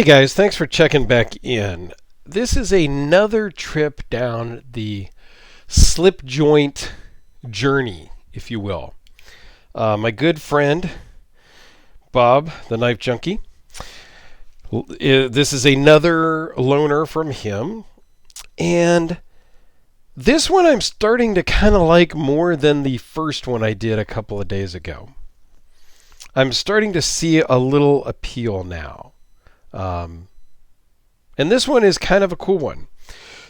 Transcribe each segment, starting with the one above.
Hey guys, thanks for checking back in. This is another trip down the slip joint journey, if you will. My good friend, Bob, the Knife Junkie. This is another loaner from him. And this one I'm starting to kind of like more than the first one I did a couple of days ago. I'm starting to see a little appeal now. And this one is kind of a cool one.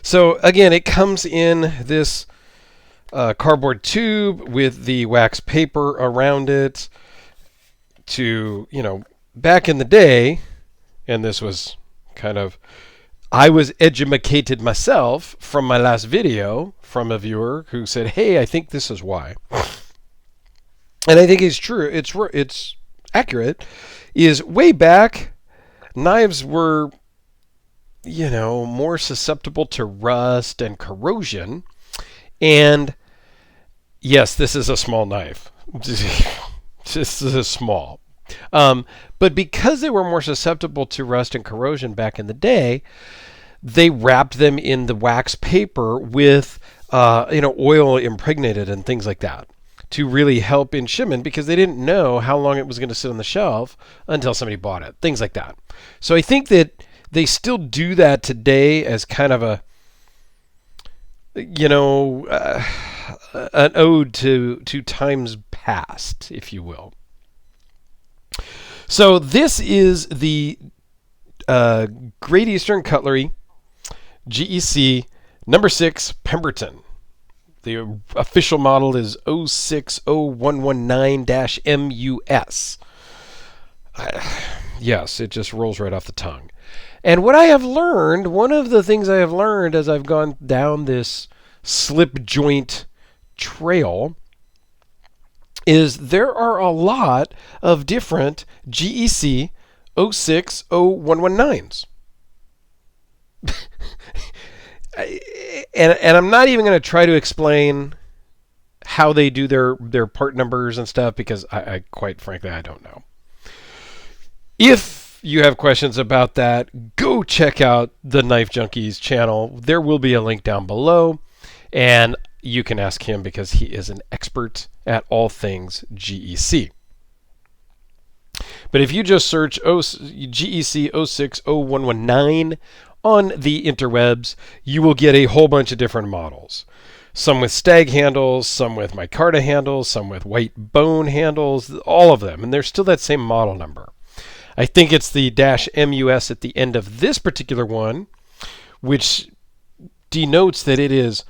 So again, it comes in this cardboard tube with the wax paper around it to, back in the day, and this was kind of, I was educated myself from my last video from a viewer who said, hey, I think this is why. And I think it's true. It's accurate. Is way back, knives were, more susceptible to rust and corrosion. And yes, this is a small knife. This is small. But because they were more susceptible to rust and corrosion back in the day, they wrapped them in the wax paper with, oil impregnated and things like that to really help in shipment because they didn't know how long it was going to sit on the shelf until somebody bought it. Things like that. So I think that they still do that today as kind of an ode to times past, if you will. So this is the Great Eastern Cutlery GEC number 6 Pemberton. The official model is 060119-MUS. Yes, it just rolls right off the tongue. And what I have learned, one of the things I have learned as I've gone down this slip joint trail is there are a lot of different GEC 060119s. And I'm not even going to try to explain how they do their part numbers and stuff because I quite frankly, I don't know. If you have questions about that, go check out the Knife Junkie's channel. There will be a link down below, and you can ask him because he is an expert at all things GEC. But if you just search GEC 060119 on the interwebs, you will get a whole bunch of different models. Some with stag handles, some with micarta handles, some with white bone handles, all of them. And there's still that same model number. I think it's the -MUS at the end of this particular one, which denotes that it is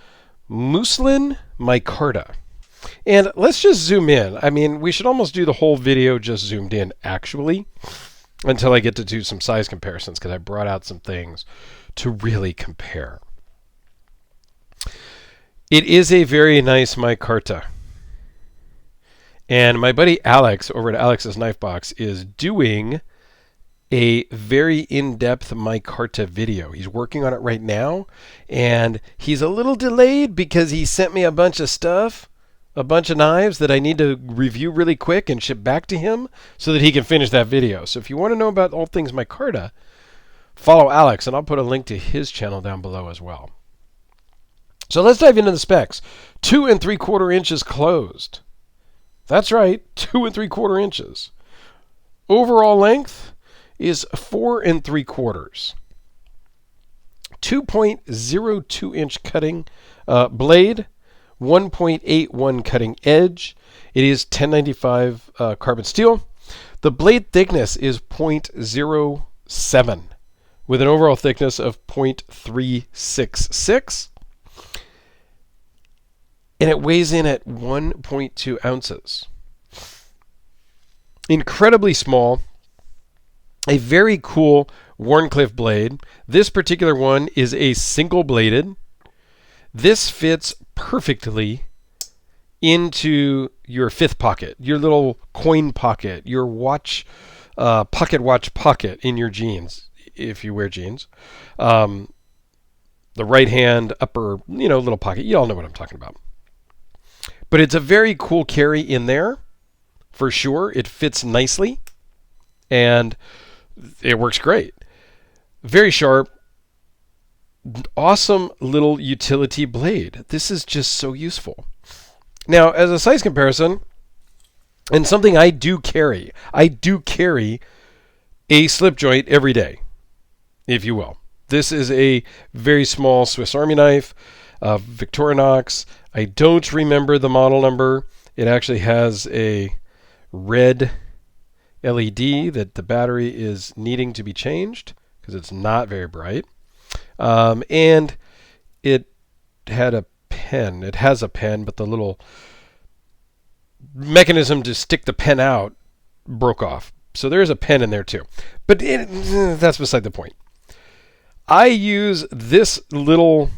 muslin micarta. And let's just zoom in. I mean, we should almost do the whole video just zoomed in, actually, until I get to do some size comparisons, because I brought out some things to really compare. It is a very nice micarta. And my buddy Alex over at Alex's Knifebox is doing a very in-depth micarta video. He's working on it right now, and he's a little delayed because he sent me a bunch of stuff, a bunch of knives that I need to review really quick and ship back to him so that he can finish that video. So if you want to know about all things micarta, follow Alex, and I'll put a link to his channel down below as well. So let's dive into the specs. 2 3/4 inches closed. That's right, 2 3/4 inches. Overall length is 4 3/4. 2.02 inch cutting blade, 1.81 cutting edge. It is 1095 carbon steel. The blade thickness is 0.07 with an overall thickness of 0.366. And it weighs in at 1.2 ounces. Incredibly small. A very cool Wharncliffe blade. This particular one is a single bladed. This fits perfectly into your fifth pocket, your little coin pocket, your watch, pocket watch pocket in your jeans, if you wear jeans. The right hand upper, little pocket. You all know what I'm talking about. But it's a very cool carry in there, for sure. It fits nicely, and it works great. Very sharp, awesome little utility blade. This is just so useful. Now, as a size comparison, and something I do carry a slip joint every day, if you will. This is a very small Swiss Army knife, Victorinox. I don't remember the model number. It actually has a red LED that the battery is needing to be changed because it's not very bright. And it had a pen. It has a pen, but the little mechanism to stick the pen out broke off. So there's a pen in there too. But that's beside the point. I use this little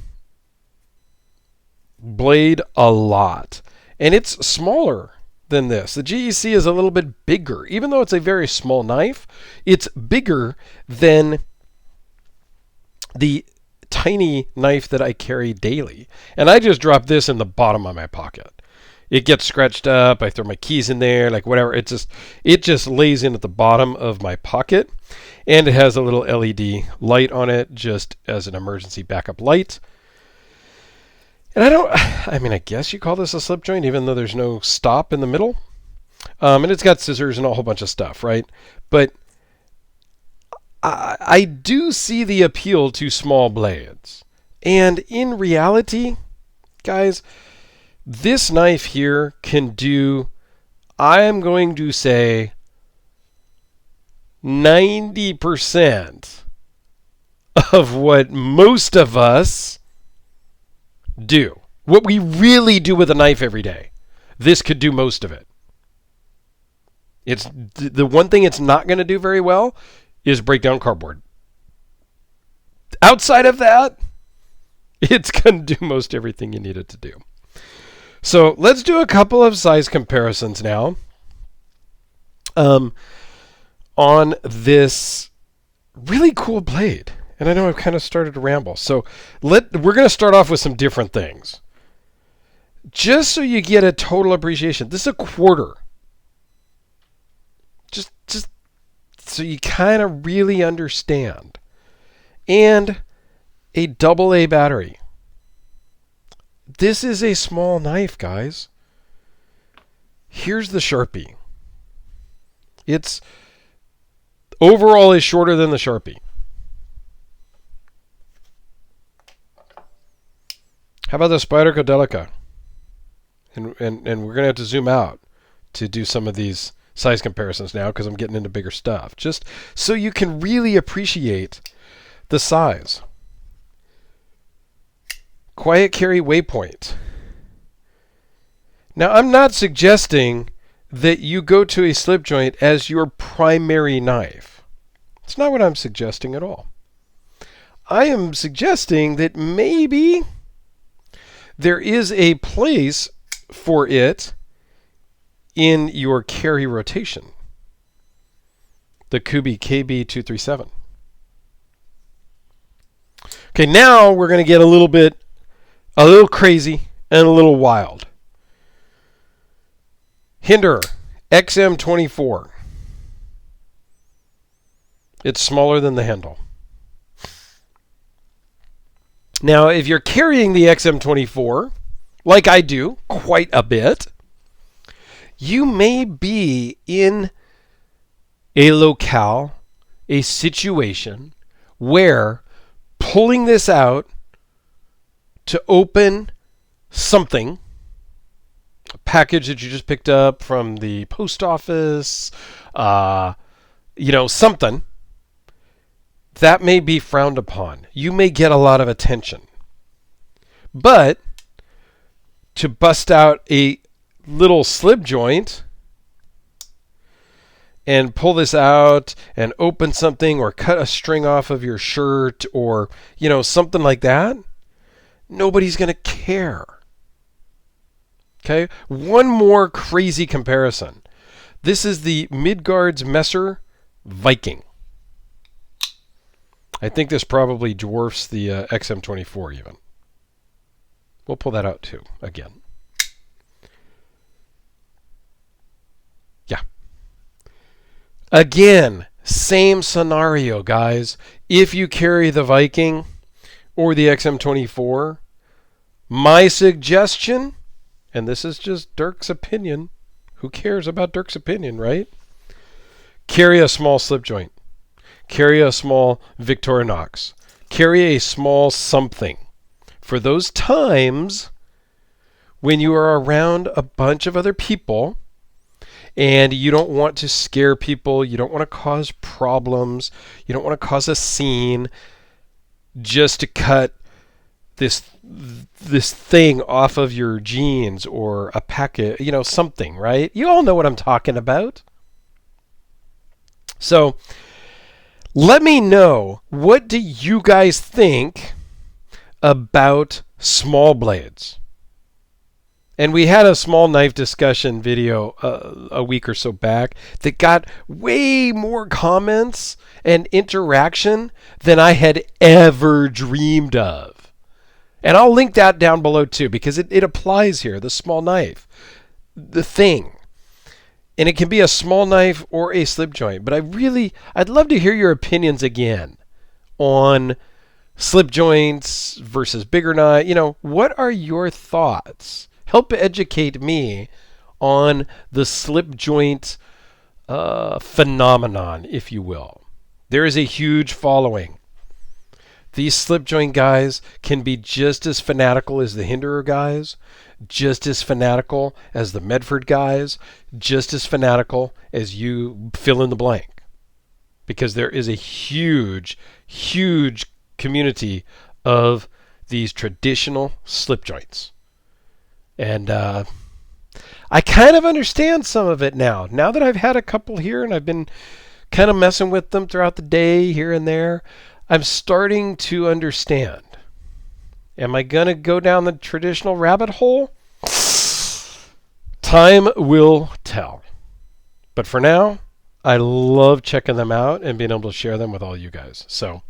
blade a lot. And it's smaller than this. The GEC is a little bit bigger. Even though it's a very small knife, it's bigger than the tiny knife that I carry daily. And I just drop this in the bottom of my pocket. It gets scratched up. I throw my keys in there, like whatever. It just lays in at the bottom of my pocket. And it has a little LED light on it just as an emergency backup light. And I guess you call this a slip joint, even though there's no stop in the middle. And it's got scissors and a whole bunch of stuff, right? But I do see the appeal to small blades. And in reality, guys, this knife here can do, I am going to say, 90% of what most of us do. What we really do with a knife every day. This could do most of it. It's the one thing it's not going to do very well is break down cardboard. Outside of that, it's going to do most everything you need it to do. So let's do a couple of size comparisons now on this really cool blade. And I know I've kind of started to ramble. So we're going to start off with some different things. Just so you get a total appreciation. This is a quarter. Just so you kind of really understand. And a AA battery. This is a small knife, guys. Here's the Sharpie. It's overall is shorter than the Sharpie. How about the Spyderco Delica? And we're going to have to zoom out to do some of these size comparisons now because I'm getting into bigger stuff. Just so you can really appreciate the size. Quiet Carry Waypoint. Now, I'm not suggesting that you go to a slip joint as your primary knife. It's not what I'm suggesting at all. I am suggesting that maybe there is a place for it in your carry rotation. The Kubi KB237. Okay, now we're going to get a little crazy and a little wild. Hinderer XM24. It's smaller than the handle. Now, if you're carrying the XM24, like I do quite a bit, you may be in a locale, a situation where pulling this out to open something, a package that you just picked up from the post office, something, that may be frowned upon. You may get a lot of attention. But to bust out a little slip joint and pull this out and open something or cut a string off of your shirt or, something like that, nobody's going to care. Okay? One more crazy comparison. This is the Midgard's Messer Viking. I think this probably dwarfs the XM24 even. We'll pull that out too, again. Yeah. Again, Same scenario, guys. If you carry the Viking or the XM24, my suggestion, and this is just Dirk's opinion, who cares about Dirk's opinion, right? Carry a small slip joint. Carry a small Victorinox. Carry a small something for those times when you are around a bunch of other people and you don't want to scare people, you don't want to cause problems, you don't want to cause a scene just to cut this thing off of your jeans or a packet, something, right? You all know what I'm talking about. So let me know, what do you guys think about small blades? And we had a small knife discussion video a week or so back that got way more comments and interaction than I had ever dreamed of. And I'll link that down below too, because it applies here, the small knife, the thing. And it can be a small knife or a slip joint. But I'd love to hear your opinions again on slip joints versus bigger knife. What are your thoughts? Help educate me on the slip joint phenomenon, if you will. There is a huge following. These slip joint guys can be just as fanatical as the Hinderer guys, just as fanatical as the Medford guys, just as fanatical as you fill in the blank. Because there is a huge, huge community of these traditional slip joints. And I kind of understand some of it now. Now that I've had a couple here and I've been kind of messing with them throughout the day here and there, I'm starting to understand. Am I going to go down the traditional rabbit hole? Time will tell. But for now, I love checking them out and being able to share them with all you guys. So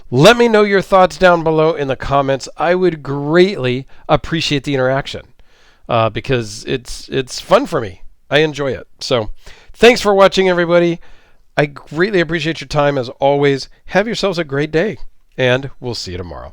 let me know your thoughts down below in the comments. I would greatly appreciate the interaction because it's fun for me. I enjoy it. So thanks for watching, everybody. I greatly appreciate your time as always. Have yourselves a great day, and we'll see you tomorrow.